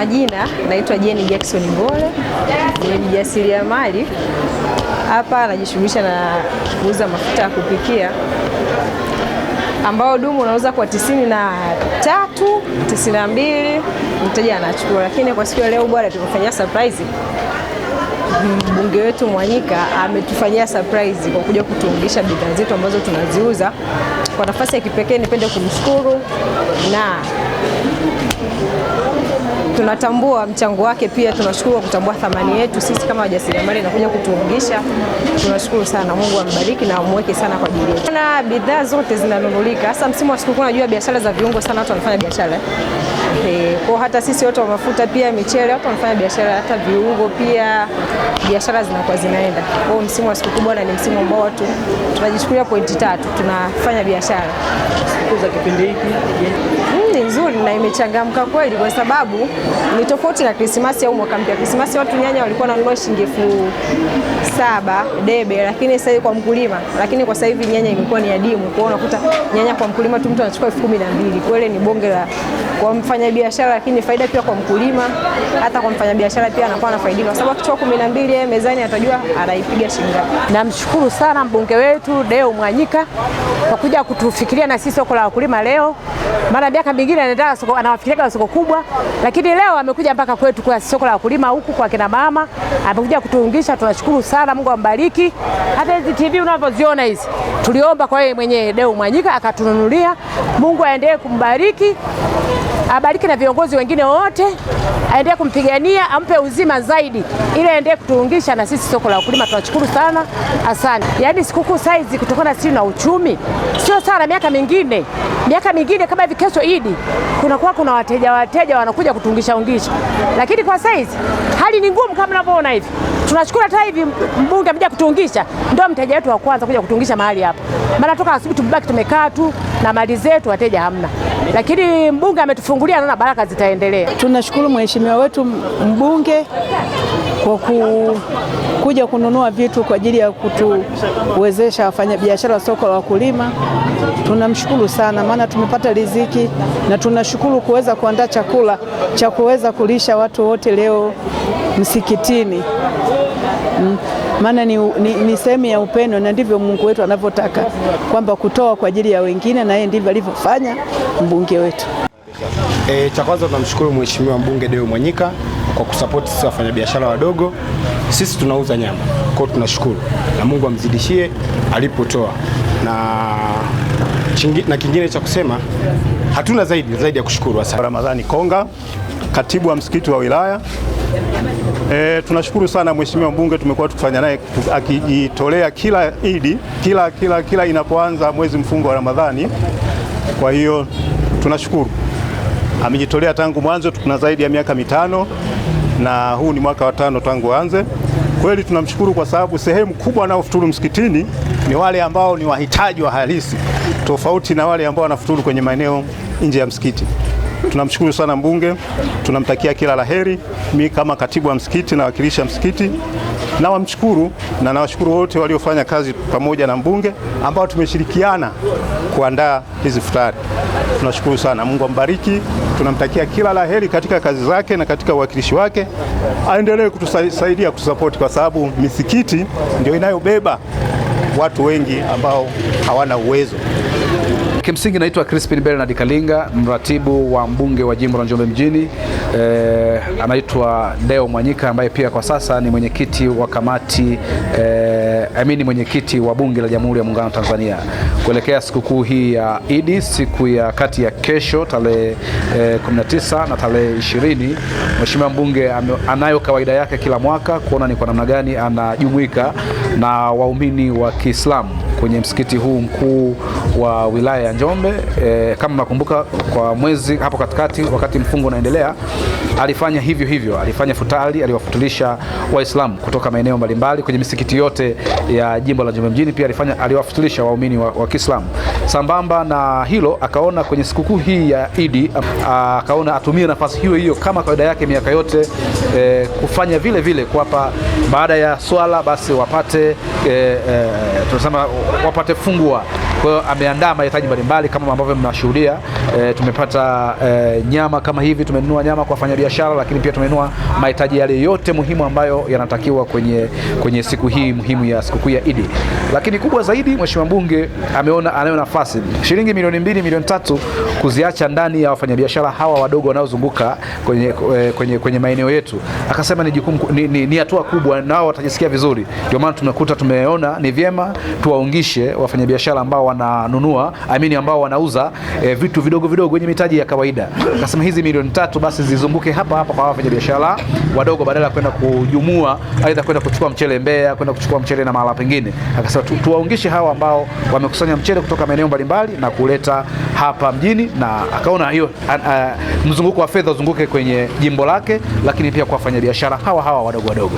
majina naitwa Jenny Jackson Ngole, ni mjasiriamali. Hapa najishughulisha na kuuza mafuta ya kupikia ambao dumu unauza kwa 93, 92 mteja anachukua. Lakini kwa siku ya leo bwana, tumefanyia surprise. Mbunge wetu Mwanyika ametufanyia surprise kwa kuja kutuungisha bidhaa zetu ambazo tunaziuza. Kwa nafasi ya kipekee nipende kumshukuru na tunatambua mchango wake, pia tunashukuru kwa kutambua thamani yetu sisi kama wajasiriamali na kuja kutuungisha. Tunashukuru sana, Mungu ambariki na amweke sana kwa ajili yetu. Na bidhaa zote zinanunulika. Hasa msimu wa sikukuu, najua biashara za viungo sana watu wanafanya biashara. Kwa hata sisi watu wa mafuta pia michele watu wanafanya biashara, hata viungo pia biashara zinakuwa zinaenda. Kwa msimu wa sikukuu bwana, ni msimu ambao watu tunajichukulia pointi 3 tunafanya biashara. Siku za kipindi hiki ni nzuri na imechangamka kweli, kwa sababu ni tofauti na Krismasi au mwaka mpya. Krismasi watu nyanya walikuwa wananunua shilingi 7,000 debe, lakini sasa hivi kwa mkulima, lakini kwa sasa hivi nyanya imekuwa ni adimu. Kwa hiyo unakuta nyanya kwa mkulima tu mtu anachukua 12,000. Kweli ni bonge la kwa mfanyabiashara, lakini faida pia kwa mkulima. Hata kwa mfanyabiashara pia anakuwa anafaidika, kwa sababu akichukua 12 yeye mezani atajua anaipiga shilingi ngapi. Namshukuru sana mbunge wetu Deo Mwanyika kwa kuja kutufikiria na sisi soko la wakulima leo. Mara miaka mingine anawafikiria soko kubwa, lakini leo amekuja mpaka kwetu kwa soko la wakulima huku kwa kina mama, amekuja kutuungisha. Tunashukuru sana, Mungu ambariki. Hata hizi TV unavyoziona hizi tuliomba kwa yeye mwenyewe Deo Mwanyika akatununulia. Mungu aendelee kumbariki, abariki na viongozi wengine wote, aendelee kumpigania, ampe uzima zaidi ili aendelee kutuungisha na sisi soko la wakulima. Tunashukuru sana, asante. Yaani sikukuu saizi kutokana sisi na uchumi sio sana miaka mingine kama hivi kesho Idi kuna wateja wanakuja kutuungisha, lakini kwa saizi hali ni ngumu kama mnavyoona hivi. Tunashukuru hata hivi mbunge amekuja kutuungisha, ndio mteja wetu wa kwanza kuja kutuungisha mahali hapa. Maana toka asubuhi tumebaki tumekaa tu na mali zetu, wateja hamna, lakini mbunge ametufungulia, naona baraka zitaendelea. Tunashukuru mheshimiwa wetu mbunge kwa kuja kununua vitu kwa ajili ya kutuwezesha wafanyabiashara wa soko la wakulima. Tunamshukuru sana, maana tumepata riziki, na tunashukuru kuweza kuandaa chakula cha kuweza kulisha watu wote leo msikitini. Maana ni sehemu ya upendo, na ndivyo Mungu wetu anavyotaka, kwamba kutoa kwa ajili ya wengine, na yeye ndivyo alivyofanya mbunge wetu. Cha kwanza tunamshukuru mheshimiwa mbunge Deo Mwanyika kwa kusapoti sisi wafanyabiashara wadogo. Sisi tunauza nyama, kwa hiyo tunashukuru na Mungu amzidishie alipotoa. Na kingine cha kusema hatuna zaidi ya kushukuru. Ramadhani Konga, katibu wa msikiti wa wilaya. Tunashukuru sana mheshimiwa mbunge, tumekuwa tukifanya naye akijitolea kila Idi, kila inapoanza mwezi mfungo wa Ramadhani. Kwa hiyo tunashukuru, amejitolea tangu mwanzo. Tuna zaidi ya miaka 5 na huu ni mwaka wa 5 tangu aanze. Kweli tunamshukuru kwa sababu sehemu kubwa wanaofuturu msikitini ni wale ambao ni wahitaji wa halisi, tofauti na wale ambao wanafuturu kwenye maeneo nje ya msikiti. Tunamshukuru sana mbunge, tunamtakia kila laheri. Mimi kama katibu wa msikiti nawakilisha msikiti, na wamshukuru na nawashukuru wote waliofanya kazi pamoja na mbunge ambao tumeshirikiana kuandaa hizi futari. Tunashukuru sana, Mungu ambariki. Tunamtakia kila laheri katika kazi zake na katika uwakilishi wake. Aendelee kutusaidia kutusapoti, kwa sababu misikiti ndio inayobeba watu wengi ambao hawana uwezo. Kimsingi naitwa Crispin Bernard Kalinga, mratibu wa mbunge wa jimbo la Njombe mjini. Anaitwa Deo Mwanyika ambaye pia kwa sasa ni mwenyekiti wa kamati mwenyekiti wa bunge la Jamhuri ya Muungano wa Tanzania. Kuelekea sikukuu hii ya Idi, siku ya kati ya kesho tarehe 19 na tarehe 20, mheshimiwa mbunge anayo kawaida yake kila mwaka kuona ni kwa namna gani anajumuika na waumini wa Kiislamu kwenye msikiti huu mkuu wa wilaya ya Njombe. Kama nakumbuka kwa mwezi hapo katikati, wakati mfungo unaendelea, alifanya hivyo, alifanya futari, aliwafutulisha Waislamu kutoka maeneo mbalimbali kwenye misikiti yote ya jimbo la Njombe mjini. Pia aliwafutulisha waumini wa Kiislamu. Sambamba na hilo, akaona kwenye sikukuu hii ya Idi, akaona atumie nafasi hiyo kama kawaida yake miaka yote, kufanya vile kuwapa baada ya swala basi wapate tunasema wapate fungua. Kwa hiyo ameandaa mahitaji mbalimbali kama ambavyo mnashuhudia tumepata nyama kama hivi, tumenunua nyama kwa wafanyabiashara, lakini pia tumenunua mahitaji yale yote muhimu ambayo yanatakiwa kwenye siku hii muhimu ya sikukuu ya Idi. Lakini kubwa zaidi, Mheshimiwa Mbunge anayo nafasi shilingi milioni 2, milioni 3 kuziacha ndani ya wafanyabiashara hawa wadogo wanaozunguka kwenye maeneo yetu. Akasema ni jukumu, ni hatua kubwa, nao watajisikia vizuri. Ndio maana tumeona ni vyema tuwaungishe wafanyabiashara ambao wananunua, ambao wanauza vitu vidogo vidogo wenye mitaji ya kawaida. Akasema hizi milioni 3 basi zizunguke hapa kwa wafanyabiashara wadogo, badala ya kwenda kujumua, aidha kwenda kuchukua mchele Mbeya, kwenda kuchukua mchele na mahala pengine. Akasema tuwaungishe hawa ambao wamekusanya mchele kutoka maeneo mbalimbali na kuleta hapa mjini, na akaona hiyo mzunguko wa fedha uzunguke kwenye jimbo lake, lakini pia kwa wafanyabiashara hawa wadogo wadogo.